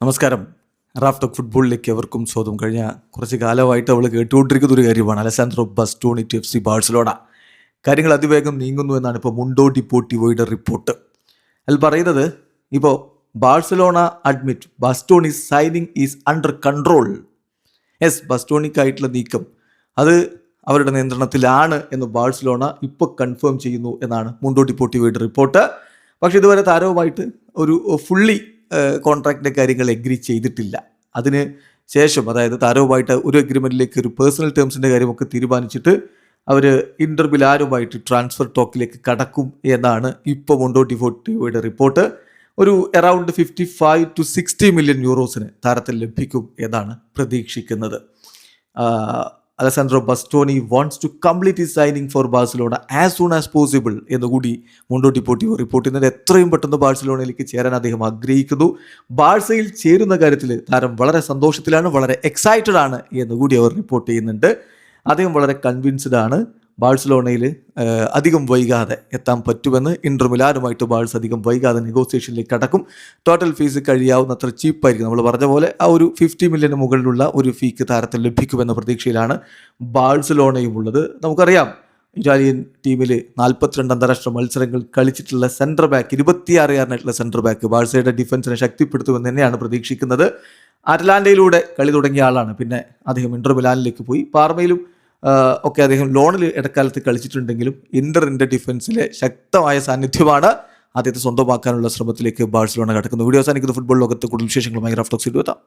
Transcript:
നമസ്കാരം. Raf talk ഫുട്ബോളിലേക്ക് എവർക്കും സ്വാഗതം. കഴിഞ്ഞ കുറച്ച് കാലമായിട്ട് അവൾ കേട്ടുകൊണ്ടിരിക്കുന്ന ഒരു കാര്യമാണ് Alessandro Bastoni to FC Barcelona. കാര്യങ്ങൾ അതിവേഗം നീങ്ങുന്നു എന്നാണ് ഇപ്പോൾ മുണ്ടോ ഡിപ്പോർട്ടിവോയുടെ റിപ്പോർട്ട്. അതിൽ പറയുന്നത് ഇപ്പോൾ Barcelona admit Bastoni signing is under control. ബസ്റ്റോണിക്കായിട്ടുള്ള നീക്കം അത് അവരുടെ നിയന്ത്രണത്തിലാണ് എന്ന് ബാഴ്സലോണ ഇപ്പോൾ കൺഫേം ചെയ്യുന്നു എന്നാണ് മുണ്ടോ ഡിപ്പോർട്ടിവോയുടെ റിപ്പോർട്ട്. പക്ഷേ ഇതുവരെ താരവുമായിട്ട് ഒരു ഫുള്ളി കോൺട്രാക്റ്റിൻ്റെ കാര്യങ്ങൾ എഗ്രി ചെയ്തിട്ടില്ല. അതിന് ശേഷം അതായത് താരവുമായിട്ട് ഒരു എഗ്രിമെൻറ്റിലേക്ക് ഒരു പേഴ്സണൽ ടേംസിൻ്റെ കാര്യമൊക്കെ തീരുമാനിച്ചിട്ട് അവർ ഇൻ്റർ മിലാനുമായിട്ട് ട്രാൻസ്ഫർ ടോക്കിലേക്ക് കടക്കും എന്നാണ് ഇപ്പോൾ മുണ്ടോ ഡിപ്പോർട്ടിവോയുടെ റിപ്പോർട്ട്. ഒരു അറൗണ്ട് 55 to 60 മില്യൺ യൂറോസിന് താരത്തിൽ ലഭിക്കും എന്നാണ് പ്രതീക്ഷിക്കുന്നത്. Alessandro Bastoni wants to complete his signing for Barcelona as soon as possible എന്നുകൂടി മുണ്ടോ ഡിപ്പോർട്ടിവോ റിപ്പോർട്ട് ചെയ്യുന്നത്. എത്രയും പെട്ടെന്ന് ബാഴ്സലോണയിലേക്ക് ചേരാൻ അദ്ദേഹം ആഗ്രഹിക്കുന്നു. ബാഴ്സയിൽ ചേരുന്ന കാര്യത്തിൽ താരം വളരെ സന്തോഷത്തിലാണ്, വളരെ എക്സൈറ്റഡ് ആണ് എന്നുകൂടി അവർ റിപ്പോർട്ട് ചെയ്യുന്നുണ്ട്. അദ്ദേഹം വളരെ കൺവിൻസ്ഡ് ആണ്. ബാഴ്സലോണയിൽ അധികം വൈകാതെ എത്താൻ പറ്റുമെന്ന്. ഇൻ്റർ മിലാനുമായിട്ട് ബാഴ്സ അധികം വൈകാതെ നെഗോസിയേഷനിലേക്ക് കടക്കും. ടോട്ടൽ ഫീസ് കഴിയാവുന്നത്ര ചീപ്പായിരിക്കും. നമ്മൾ പറഞ്ഞ പോലെ ആ ഒരു 50 മില്യന് മുകളിലുള്ള ഒരു ഫീക്ക് താരത്തിൽ ലഭിക്കുമെന്ന പ്രതീക്ഷയിലാണ് ബാഴ്സലോണയും ഉള്ളത്. നമുക്കറിയാം ഇറ്റാലിയൻ ടീമിൽ 42 അന്താരാഷ്ട്ര മത്സരങ്ങൾ കളിച്ചിട്ടുള്ള സെൻറ്റർ ബാക്ക്, 26-കാരനായിട്ടുള്ള സെൻറ്റർ ബാക്ക് ബാഴ്സയുടെ ഡിഫൻസിനെ ശക്തിപ്പെടുത്തുമെന്ന് തന്നെയാണ് പ്രതീക്ഷിക്കുന്നത്. അറ്റ്ലാന്റയിലൂടെ കളി തുടങ്ങിയ ആളാണ്. പിന്നെ അദ്ദേഹം ഇൻ്റർ മിലാനിലേക്ക് പോയി. പാർമയിലും ഒക്കെ അദ്ദേഹം ലോണിൽ ഇടക്കാലത്ത് കളിച്ചിട്ടുണ്ടെങ്കിലും ഇൻ്ററിൻ്റെ ഡിഫൻസിലെ ശക്തമായ സാന്നിധ്യമാണ്. അദ്ദേഹത്തെ സ്വന്തമാക്കാനുള്ള ശ്രമത്തിലേക്ക് ബാഴ്സലോണ കടക്കുന്നു. വീഡിയോ അവസാനിക്കുന്ന ഫുട്ബോൾ ലോകത്ത് കൂടുതൽ വിശേഷങ്ങളുമായി റാഫ് ടോക്സ് എത്താം.